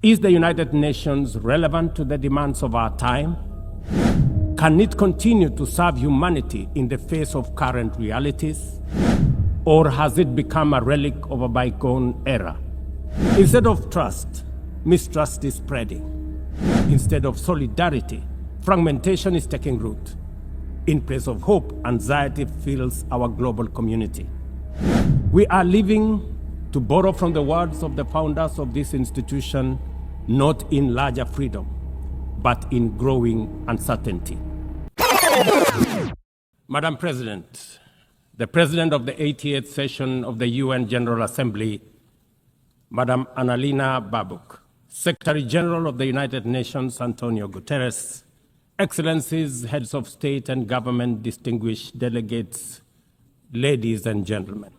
Is the United Nations relevant to the demands of our time? Can it continue to serve humanity in the face of current realities? Or has it become a relic of a bygone era? Instead of trust, mistrust is spreading. Instead of solidarity, fragmentation is taking root. In place of hope, anxiety fills our global community. We are living, to borrow from the words of the founders of this institution, not in larger freedom, but in growing uncertainty. Madam President, the President of the 88th session of the UN General Assembly, Madam Annalena Baerbock, Secretary General of the United Nations, Antonio Guterres, Excellencies, Heads of State and Government, distinguished delegates, ladies and gentlemen.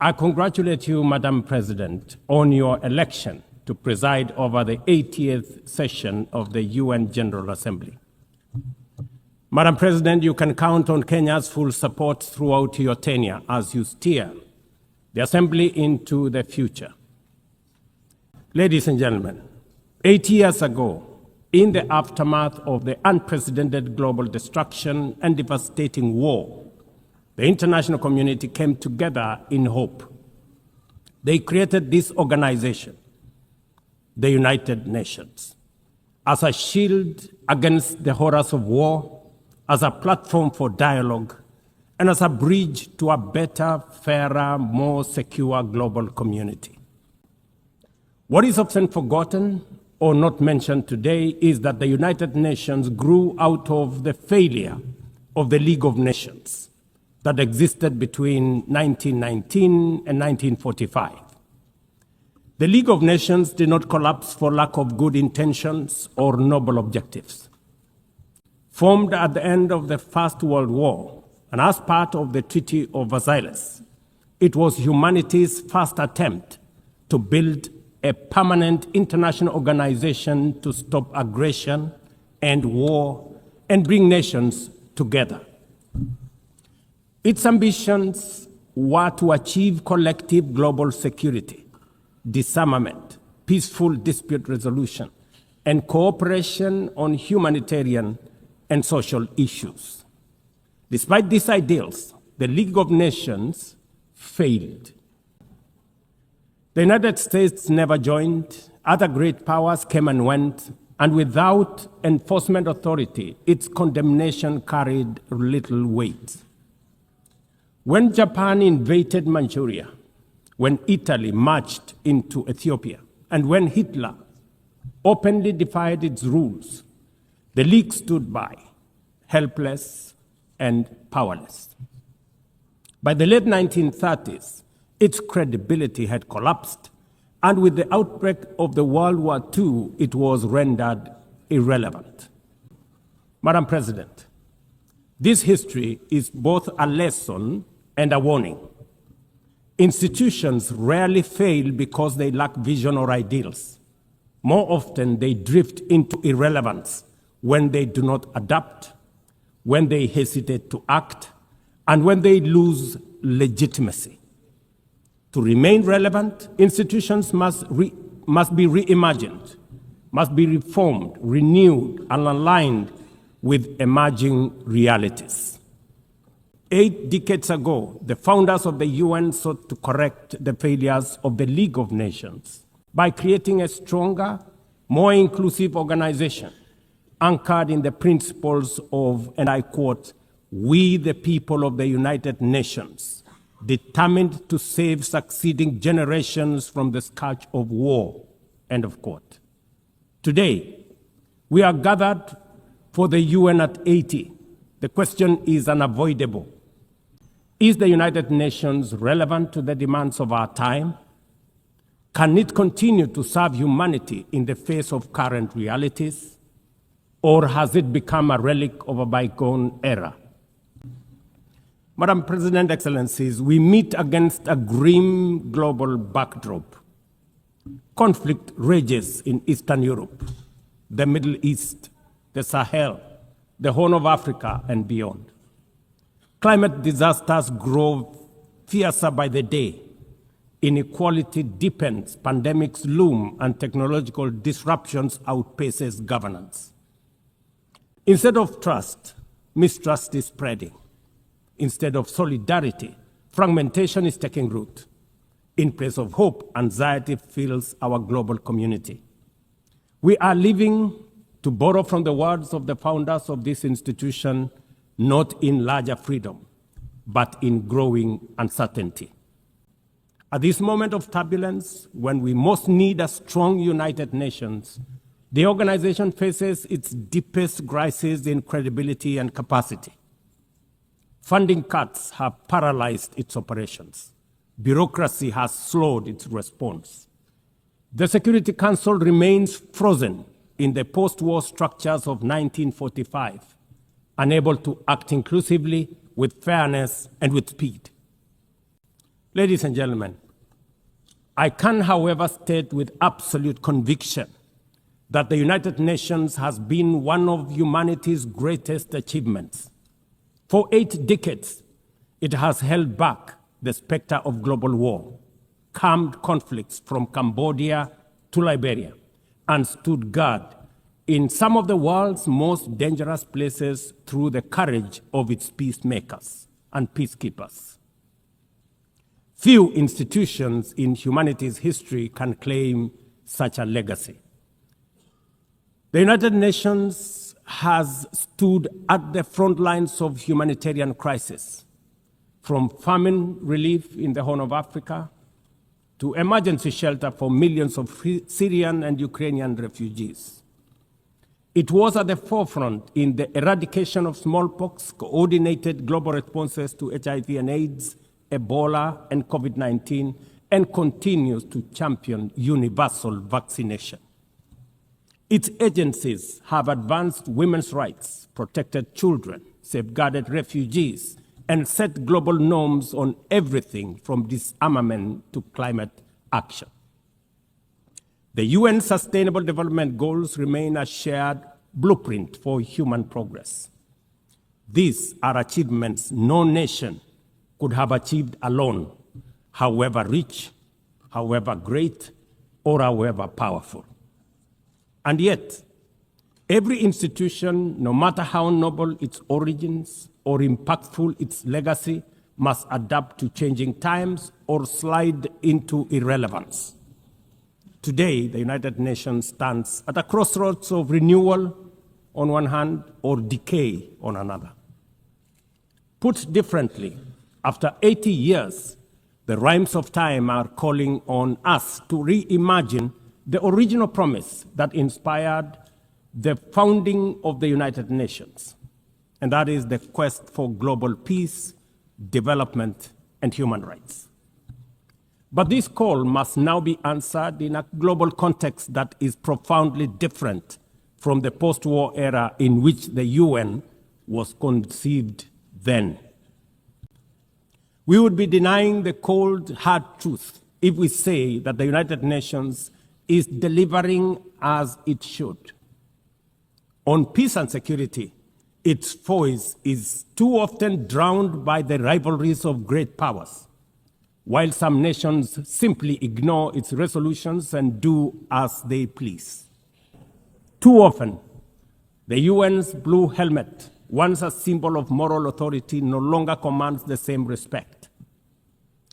I congratulate you, Madam President, on your election to preside over the 80th session of the UN General Assembly. Madam President, you can count on Kenya's full support throughout your tenure as you steer the Assembly into the future. Ladies and gentlemen, 8 years ago, in the aftermath of the unprecedented global destruction and devastating war, the international community came together in hope. They created this organization, the United Nations, as a shield against the horrors of war, as a platform for dialogue, and as a bridge to a better, fairer, more secure global community. What is often forgotten or not mentioned today is that the United Nations grew out of the failure of the League of Nations that existed between 1919 and 1945. The League of Nations did not collapse for lack of good intentions or noble objectives. Formed at the end of the First World War and as part of the Treaty of Versailles, it was humanity's first attempt to build a permanent international organization to stop aggression and war and bring nations together. Its ambitions were to achieve collective global security, disarmament, peaceful dispute resolution, and cooperation on humanitarian and social issues. Despite these ideals, the League of Nations failed. The United States never joined, other great powers came and went, and without enforcement authority, its condemnation carried little weight. When Japan invaded Manchuria, when Italy marched into Ethiopia, and when Hitler openly defied its rules, the League stood by, helpless and powerless. By the late 1930s, its credibility had collapsed, and with the outbreak of the World War II, it was rendered irrelevant. Madam President, this history is both a lesson and a warning. Institutions rarely fail because they lack vision or ideals. More often, they drift into irrelevance when they do not adapt, when they hesitate to act, and when they lose legitimacy. To remain relevant, institutions must be reimagined, must be reformed, renewed, and aligned with emerging realities. 8 decades ago, the founders of the UN sought to correct the failures of the League of Nations by creating a stronger, more inclusive organization anchored in the principles of, and I quote, "We the people of the United Nations, determined to save succeeding generations from the scourge of war," end of quote. Today, we are gathered for the UN at 80. The question is unavoidable. Is the United Nations relevant to the demands of our time? Can it continue to serve humanity in the face of current realities? Or has it become a relic of a bygone era? Madam President, Excellencies, we meet against a grim global backdrop. Conflict rages in Eastern Europe, the Middle East, the Sahel, the Horn of Africa, and beyond. Climate disasters grow fiercer by the day inequality deepens, pandemics loom, and technological disruptions outpaces governance. Instead of trust, mistrust is spreading. Instead of solidarity, fragmentation is taking root. In place of hope, anxiety fills our global community. We are living, to borrow from the words of the founders of this institution, not in larger freedom, but in growing uncertainty. At this moment of turbulence, when we most need a strong United Nations, the organization faces its deepest crisis in credibility and capacity. Funding cuts have paralyzed its operations. Bureaucracy has slowed its response. The Security Council remains frozen in the post-war structures of 1945, unable to act inclusively, with fairness, and with speed. Ladies and gentlemen, I can, however, state with absolute conviction that the United Nations has been one of humanity's greatest achievements. For 8 decades, it has held back the specter of global war, calmed conflicts from Cambodia to Liberia, and stood guard in some of the world's most dangerous places through the courage of its peacemakers and peacekeepers. Few institutions in humanity's history can claim such a legacy. The United Nations has stood at the front lines of humanitarian crisis, from famine relief in the Horn of Africa to emergency shelter for millions of Syrian and Ukrainian refugees. It was at the forefront in the eradication of smallpox, coordinated global responses to HIV and AIDS, Ebola, and COVID-19, and continues to champion universal vaccination. Its agencies have advanced women's rights, protected children, safeguarded refugees, and set global norms on everything from disarmament to climate action. The UN Sustainable Development Goals remain a shared blueprint for human progress. These are achievements no nation could have achieved alone, however rich, however great, or however powerful. And yet, every institution, no matter how noble its origins or impactful its legacy, must adapt to changing times or slide into irrelevance. Today, the United Nations stands at a crossroads of renewal on one hand or decay on another. Put differently, after 80 years, the rhymes of time are calling on us to reimagine the original promise that inspired the founding of the United Nations, and that is the quest for global peace, development, and human rights. But this call must now be answered in a global context that is profoundly different from the post-war era in which the UN was conceived then. We would be denying the cold, hard truth if we say that the United Nations is delivering as it should. On peace and security, its voice is too often drowned by the rivalries of great powers, while some nations simply ignore its resolutions and do as they please. Too often, the UN's blue helmet, once a symbol of moral authority, no longer commands the same respect.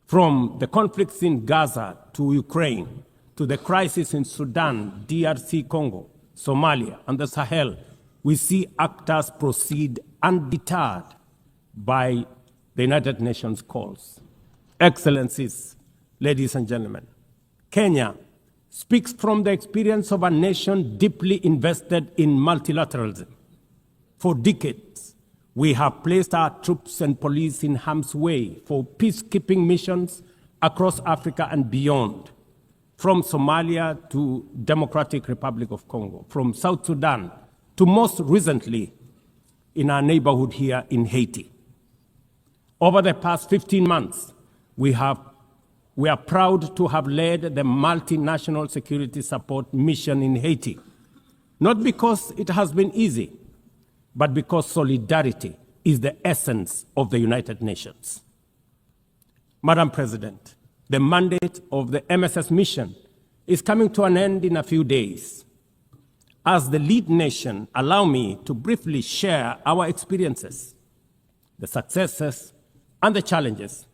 From the conflicts in Gaza to Ukraine, to the crisis in Sudan, DRC Congo, Somalia, and the Sahel, we see actors proceed undeterred by the United Nations calls. Excellencies, ladies and gentlemen, Kenya speaks from the experience of a nation deeply invested in multilateralism. For decades, we have placed our troops and police in harm's way for peacekeeping missions across Africa and beyond, from Somalia to Democratic Republic of Congo, from South Sudan to most recently in our neighborhood here in Haiti. Over the past 15 months, we are proud to have led the multinational security support mission in Haiti, not because it has been easy, but because solidarity is the essence of the United Nations. Madam President, the mandate of the MSS mission is coming to an end in a few days. As the lead nation, allow me to briefly share our experiences, the successes and the challenges,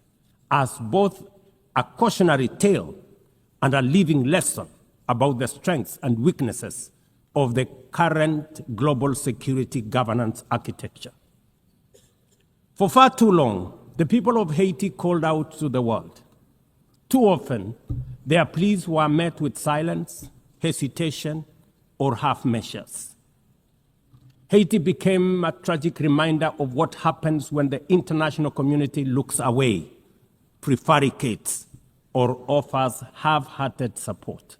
as both a cautionary tale and a living lesson about the strengths and weaknesses of the current global security governance architecture. For far too long, the people of Haiti called out to the world. Too often, their pleas were met with silence, hesitation, or half measures. Haiti became a tragic reminder of what happens when the international community looks away, prevaricates, or offers half-hearted support.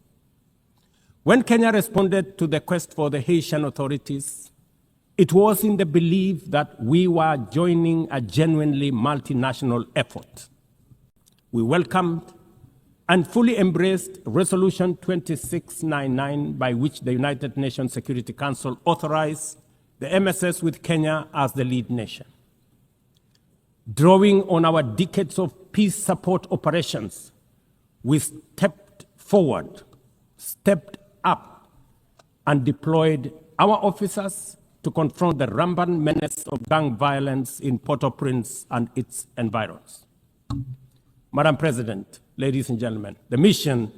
When Kenya responded to the quest for the Haitian authorities, it was in the belief that we were joining a genuinely multinational effort. We welcomed and fully embraced Resolution 2699, by which the United Nations Security Council authorized the MSS with Kenya as the lead nation. Drawing on our decades of peace support operations, we stepped forward, stepped up, and deployed our officers to confront the rampant menace of gang violence in Port-au-Prince and its environs. Madam President, ladies and gentlemen, the mission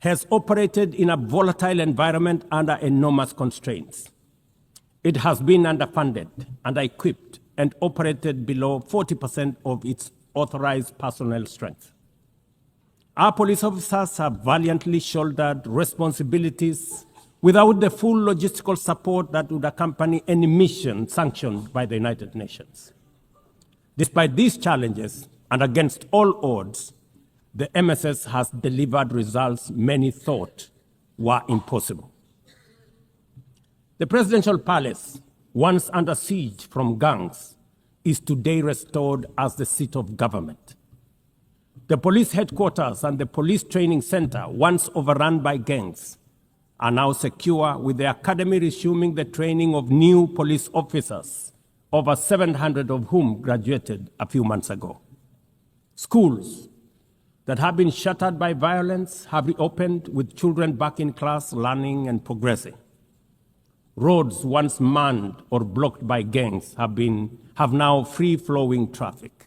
has operated in a volatile environment under enormous constraints. It has been underfunded, under-equipped, and operated below 40% of its authorized personnel strength. Our police officers have valiantly shouldered responsibilities without the full logistical support that would accompany any mission sanctioned by the United Nations. Despite these challenges, and against all odds, the MSS has delivered results many thought were impossible. The presidential palace, once under siege from gangs, is today restored as the seat of government. The police headquarters and the police training center, once overrun by gangs, are now secure, with the academy resuming the training of new police officers, over 700 of whom graduated a few months ago. Schools that have been shattered by violence have reopened, with children back in class, learning and progressing. Roads once manned or blocked by gangs have now free-flowing traffic.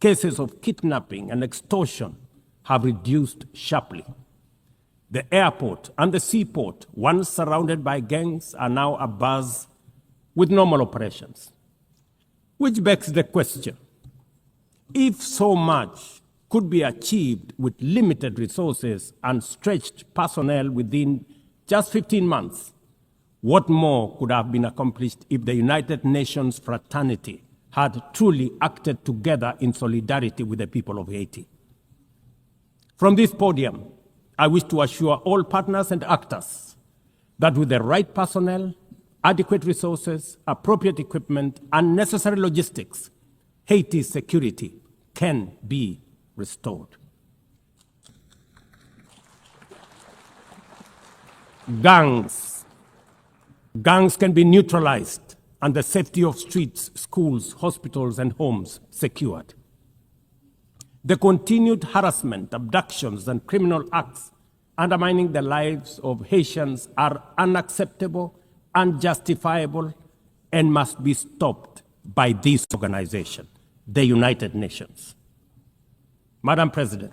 Cases of kidnapping and extortion have reduced sharply. The airport and the seaport, once surrounded by gangs, are now abuzz with normal operations. Which begs the question, if so much could be achieved with limited resources and stretched personnel within just 15 months, what more could have been accomplished if the United Nations fraternity had truly acted together in solidarity with the people of Haiti? From this podium, I wish to assure all partners and actors that with the right personnel, adequate resources, appropriate equipment, and necessary logistics, Haiti's security can be restored. Gangs can be neutralized and the safety of streets, schools, hospitals, and homes secured. The continued harassment, abductions, and criminal acts undermining the lives of Haitians are unacceptable, unjustifiable, and must be stopped by this organization, the United Nations. Madam President,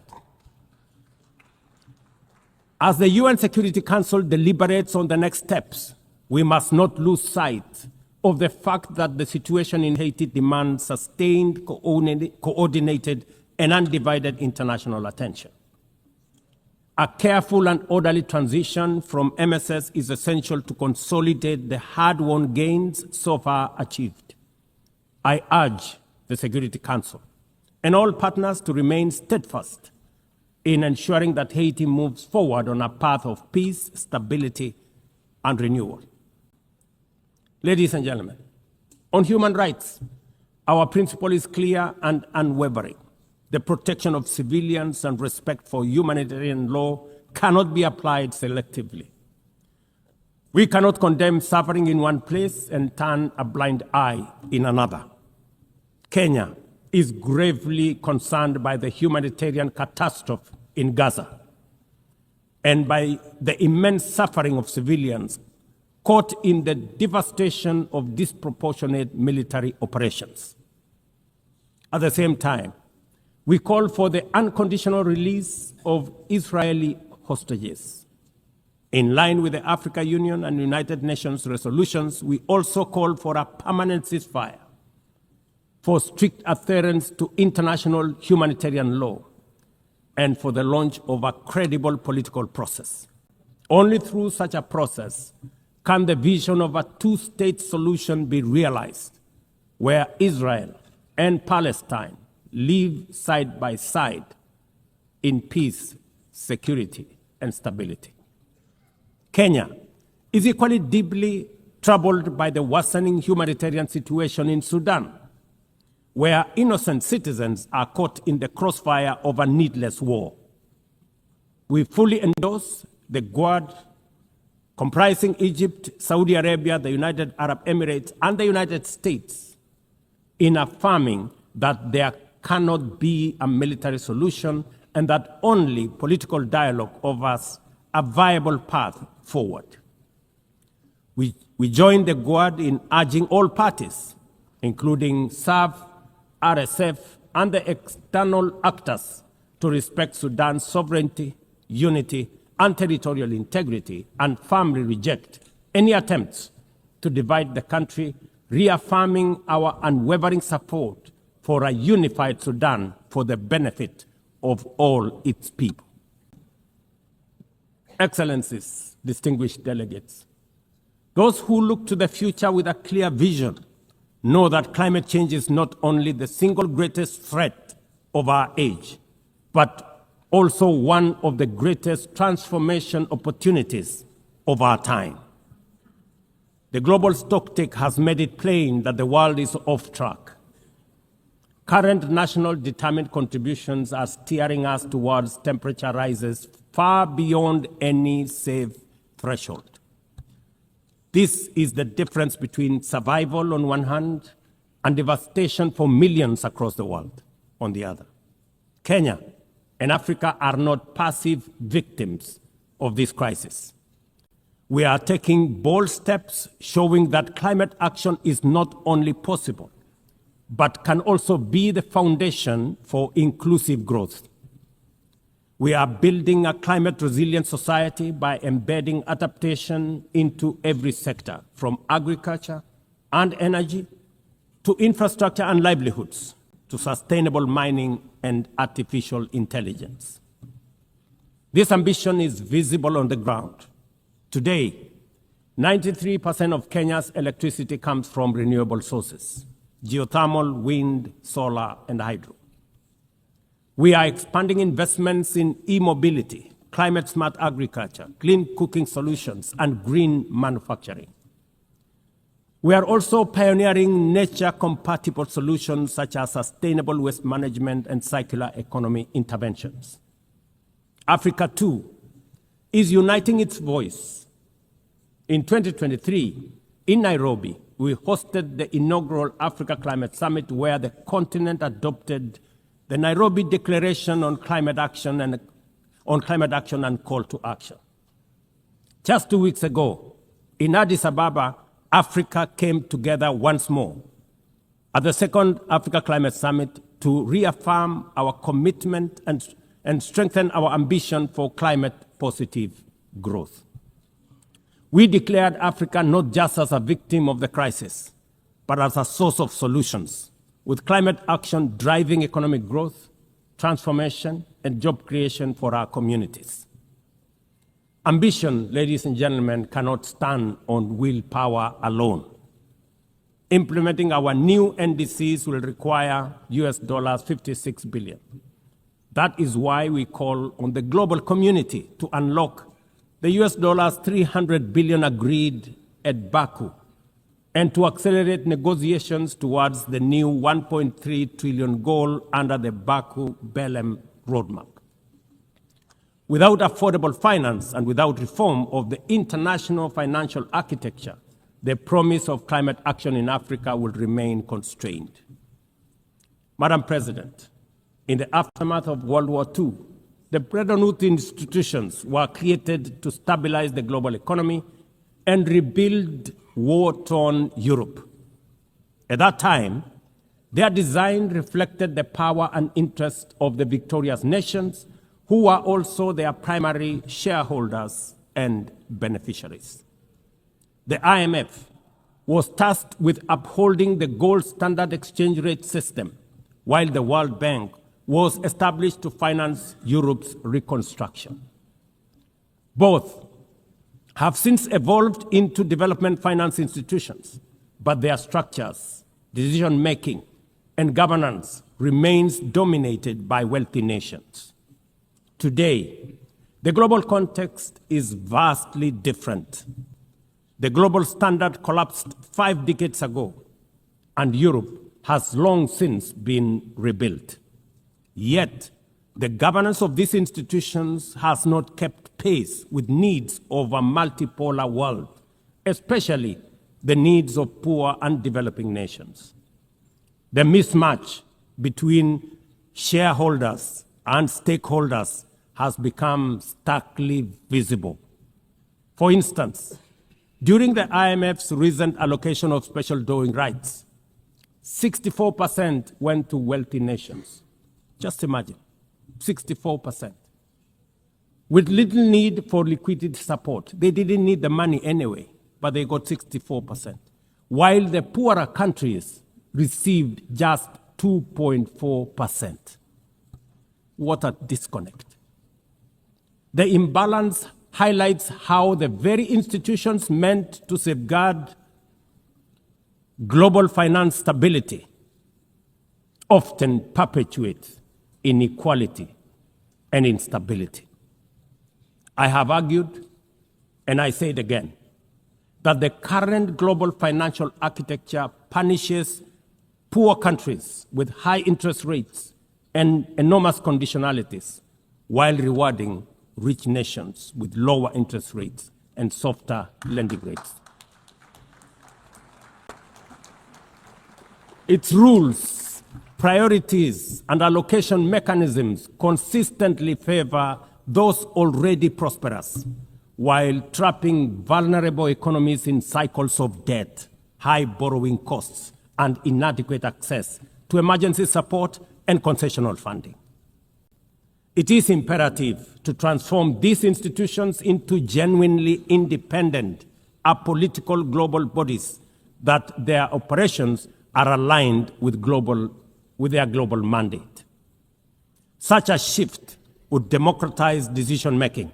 as the UN Security Council deliberates on the next steps, we must not lose sight of the fact that the situation in Haiti demands sustained, coordinated, and undivided international attention. A careful and orderly transition from MSS is essential to consolidate the hard-won gains so far achieved. I urge the Security Council and all partners to remain steadfast in ensuring that Haiti moves forward on a path of peace, stability, and renewal. Ladies and gentlemen, on human rights, our principle is clear and unwavering. The protection of civilians and respect for humanitarian law cannot be applied selectively. We cannot condemn suffering in one place and turn a blind eye in another. Kenya is gravely concerned by the humanitarian catastrophe in Gaza and by the immense suffering of civilians caught in the devastation of disproportionate military operations. At the same time, we call for the unconditional release of Israeli hostages. In line with the African Union and United Nations resolutions, we also call for a permanent ceasefire, for strict adherence to international humanitarian law, and for the launch of a credible political process. Only through such a process can the vision of a two-state solution be realized, where Israel and Palestine live side by side in peace, security, and stability. Kenya is equally deeply troubled by the worsening humanitarian situation in Sudan, where innocent citizens are caught in the crossfire of a needless war. We fully endorse the Quad, comprising Egypt, Saudi Arabia, the United Arab Emirates, and the United States, in affirming that there cannot be a military solution and that only political dialogue offers a viable path forward. We join the Quad in urging all parties, including SAF, RSF, and the external actors, to respect Sudan's sovereignty, unity, and territorial integrity, and firmly reject any attempts to divide the country, reaffirming our unwavering support for a unified Sudan for the benefit of all its people. Excellencies, distinguished delegates, those who look to the future with a clear vision know that climate change is not only the single greatest threat of our age, but also one of the greatest transformation opportunities of our time. The global stocktake has made it plain that the world is off track. Current national determined contributions are steering us towards temperature rises far beyond any safe threshold. This is the difference between survival on one hand and devastation for millions across the world on the other. Kenya and Africa are not passive victims of this crisis. We are taking bold steps showing that climate action is not only possible, but can also be the foundation for inclusive growth. We are building a climate-resilient society by embedding adaptation into every sector, from agriculture and energy to infrastructure and livelihoods, to sustainable mining and artificial intelligence. This ambition is visible on the ground. Today, 93% of Kenya's electricity comes from renewable sources: geothermal, wind, solar, and hydro. We are expanding investments in e-mobility, climate-smart agriculture, clean cooking solutions, and green manufacturing. We are also pioneering nature-compatible solutions such as sustainable waste management and circular economy interventions. Africa, too, is uniting its voice. In 2023, in Nairobi, we hosted the inaugural Africa Climate Summit, where the continent adopted the Nairobi Declaration on Climate Action and Call to Action. Just 2 weeks ago, in Addis Ababa, Africa came together once more at the second Africa Climate Summit to reaffirm our commitment and strengthen our ambition for climate-positive growth. We declared Africa not just as a victim of the crisis, but as a source of solutions, with climate action driving economic growth, transformation, and job creation for our communities. Ambition, ladies and gentlemen, cannot stand on willpower alone. Implementing our new NDCs will require $56 billion. That is why we call on the global community to unlock the $300 billion agreed at Baku, and to accelerate negotiations towards the new $1.3 trillion goal under the Baku-Belém roadmap. Without affordable finance and without reform of the international financial architecture, the promise of climate action in Africa will remain constrained. Madam President, in the aftermath of World War II, the Bretton Woods institutions were created to stabilize the global economy and rebuild war-torn Europe. At that time, their design reflected the power and interest of the victorious nations, who were also their primary shareholders and beneficiaries. The IMF was tasked with upholding the gold standard exchange rate system, while the World Bank was established to finance Europe's reconstruction. Both have since evolved into development finance institutions, but their structures, decision-making, and governance remains dominated by wealthy nations. Today, the global context is vastly different. The global standard collapsed 5 decades ago, and Europe has long since been rebuilt. Yet, the governance of these institutions has not kept pace with needs of a multipolar world, especially the needs of poor and developing nations. The mismatch between shareholders and stakeholders has become starkly visible. For instance, during the IMF's recent allocation of special drawing rights, 64% went to wealthy nations. Just imagine, 64%. With little need for liquidity support. They didn't need the money anyway, but they got 64%. While the poorer countries received just 2.4%. What a disconnect. The imbalance highlights how the very institutions meant to safeguard global finance stability often perpetuate inequality and instability. I have argued, and I say it again, that the current global financial architecture punishes poor countries with high interest rates and enormous conditionalities, while rewarding rich nations with lower interest rates and softer lending rates. Its rules, priorities, and allocation mechanisms consistently favor those already prosperous, while trapping vulnerable economies in cycles of debt, high borrowing costs, and inadequate access to emergency support and concessional funding. It is imperative to transform these institutions into genuinely independent, apolitical global bodies that their operations are aligned with their global mandate. Such a shift would democratize decision-making,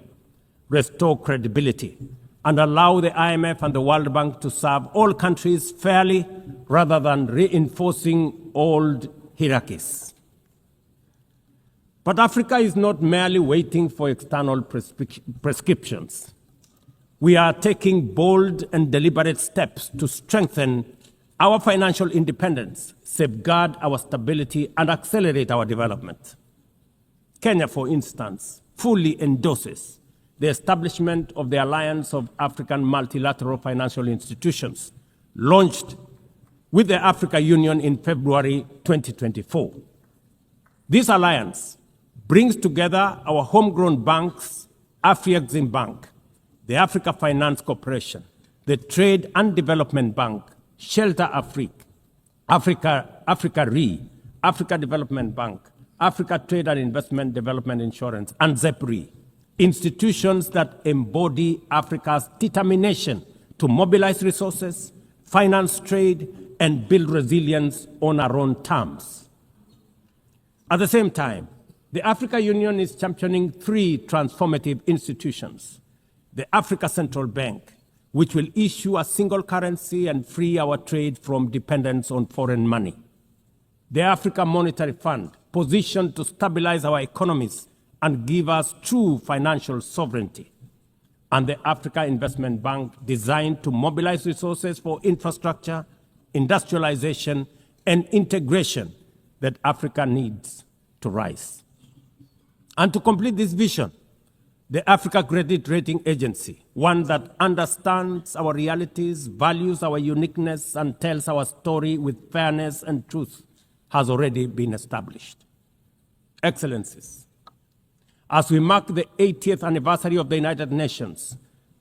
restore credibility, and allow the IMF and the World Bank to serve all countries fairly rather than reinforcing old hierarchies. But Africa is not merely waiting for external prescriptions. We are taking bold and deliberate steps to strengthen our financial independence, safeguard our stability, and accelerate our development. Kenya, for instance, fully endorses the establishment of the Alliance of African Multilateral Financial Institutions, launched with the Africa Union in February 2024. This alliance brings together our homegrown banks, Afrexim Bank, the Africa Finance Corporation, the Trade and Development Bank, Shelter Afrique, Africa Re, Africa Development Bank, Africa Trade and Investment Development Insurance, and ZEPRI, institutions that embody Africa's determination to mobilize resources, finance trade, and build resilience on our own terms. At the same time, the Africa Union is championing 3 transformative institutions: the Africa Central Bank, which will issue a single currency and free our trade from dependence on foreign money; the Africa Monetary Fund, positioned to stabilize our economies and give us true financial sovereignty; and the Africa Investment Bank, designed to mobilize resources for infrastructure, industrialization, and integration that Africa needs to rise. And to complete this vision, the Africa Credit Rating Agency, one that understands our realities, values our uniqueness, and tells our story with fairness and truth, has already been established. Excellencies, as we mark the 80th anniversary of the United Nations,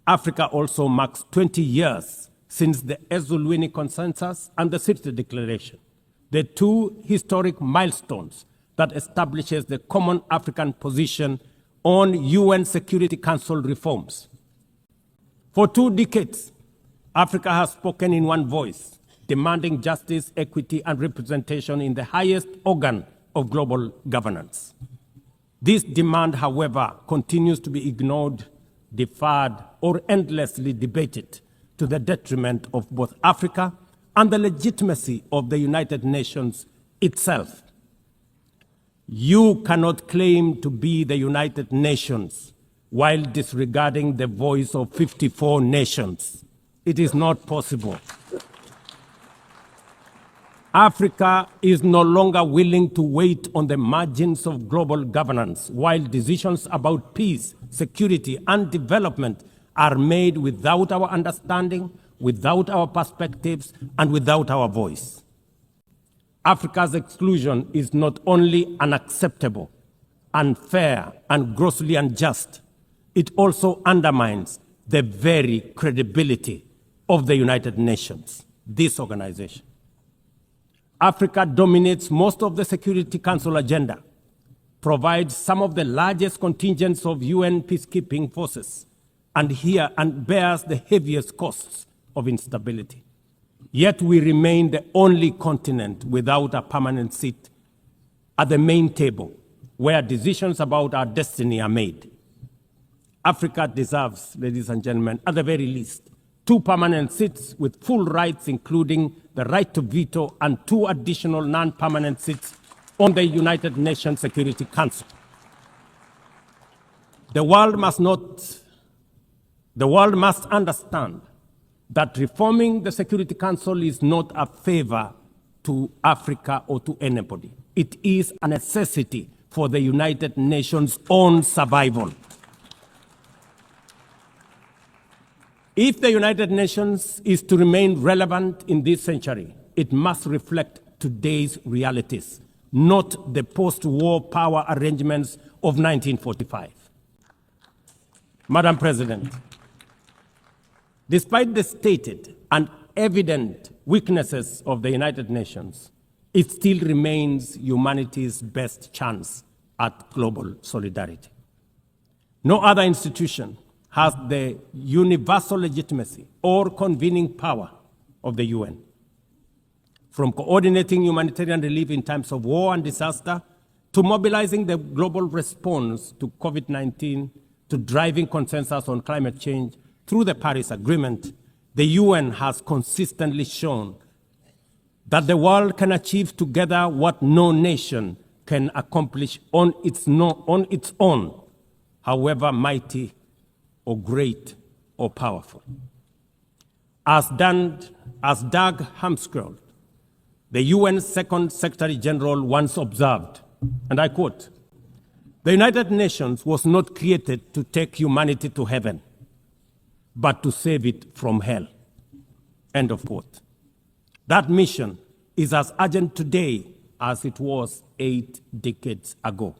Africa also marks 20 years since the Ezulwini Consensus and the City Declaration, the two historic milestones that establishes the common African position on UN Security Council reforms. For 2 decades, Africa has spoken in one voice, demanding justice, equity, and representation in the highest organ of global governance. This demand, however, continues to be ignored, deferred, or endlessly debated to the detriment of both Africa and the legitimacy of the United Nations itself. You cannot claim to be the United Nations while disregarding the voice of 54 nations. It is not possible. Africa is no longer willing to wait on the margins of global governance while decisions about peace, security, and development are made without our understanding, without our perspectives, and without our voice. Africa's exclusion is not only unacceptable, unfair, and grossly unjust, it also undermines the very credibility of the United Nations, this organization. Africa dominates most of the Security Council agenda, provides some of the largest contingents of UN peacekeeping forces, and bears the heaviest costs of instability. Yet we remain the only continent without a permanent seat at the main table where decisions about our destiny are made. Africa deserves, ladies and gentlemen, at the very least, 2 permanent seats with full rights, including the right to veto, and 2 additional non-permanent seats on the United Nations Security Council. The world must understand that reforming the Security Council is not a favor to Africa or to anybody. It is a necessity for the United Nations' own survival. If the United Nations is to remain relevant in this century, it must reflect today's realities, not the post-war power arrangements of 1945. Madam President, despite the stated and evident weaknesses of the United Nations, it still remains humanity's best chance at global solidarity. No other institution has the universal legitimacy or convening power of the UN. From coordinating humanitarian relief in times of war and disaster, to mobilizing the global response to COVID-19, to driving consensus on climate change through the Paris Agreement, the UN has consistently shown that the world can achieve together what no nation can accomplish on its own, however mighty or great or powerful. As Dag Hammarskjöld, the UN's Second Secretary General, once observed, and I quote, "The United Nations was not created to take humanity to heaven, but to save it from hell." End of quote. That mission is as urgent today as it was 8 decades ago.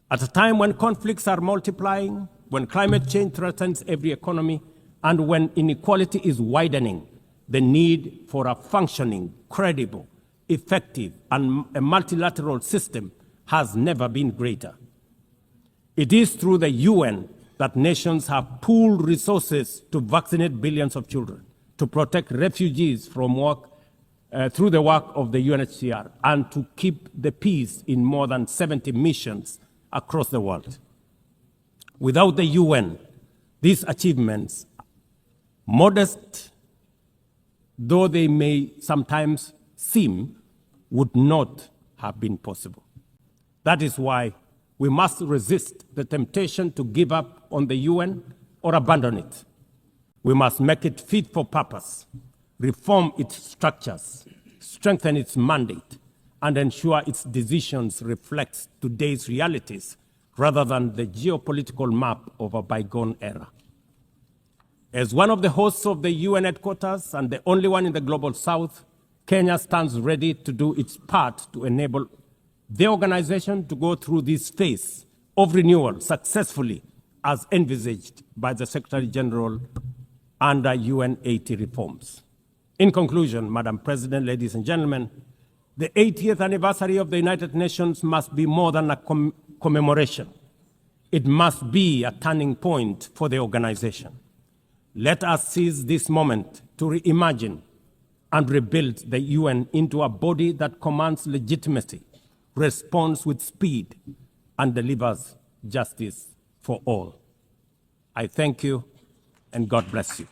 At a time when conflicts are multiplying, when climate change threatens every economy, and when inequality is widening, the need for a functioning, credible, effective, and a multilateral system has never been greater. It is through the UN that nations have pooled resources to vaccinate billions of children, to protect refugees from through the work of the UNHCR, and to keep the peace in more than 70 missions across the world. Without the UN, these achievements, modest though they may sometimes seem, would not have been possible. That is why we must resist the temptation to give up on the UN or abandon it. We must make it fit for purpose, reform its structures, strengthen its mandate, and ensure its decisions reflect today's realities rather than the geopolitical map of a bygone era. As one of the hosts of the UN headquarters and the only one in the Global South, Kenya stands ready to do its part to enable the organization to go through this phase of renewal successfully as envisaged by the Secretary General under UN 80 reforms. In conclusion, Madam President, ladies and gentlemen, the 80th anniversary of the United Nations must be more than a commemoration. It must be a turning point for the organization. Let us seize this moment to reimagine and rebuild the UN into a body that commands legitimacy, responds with speed, and delivers justice for all. I thank you, and God bless you.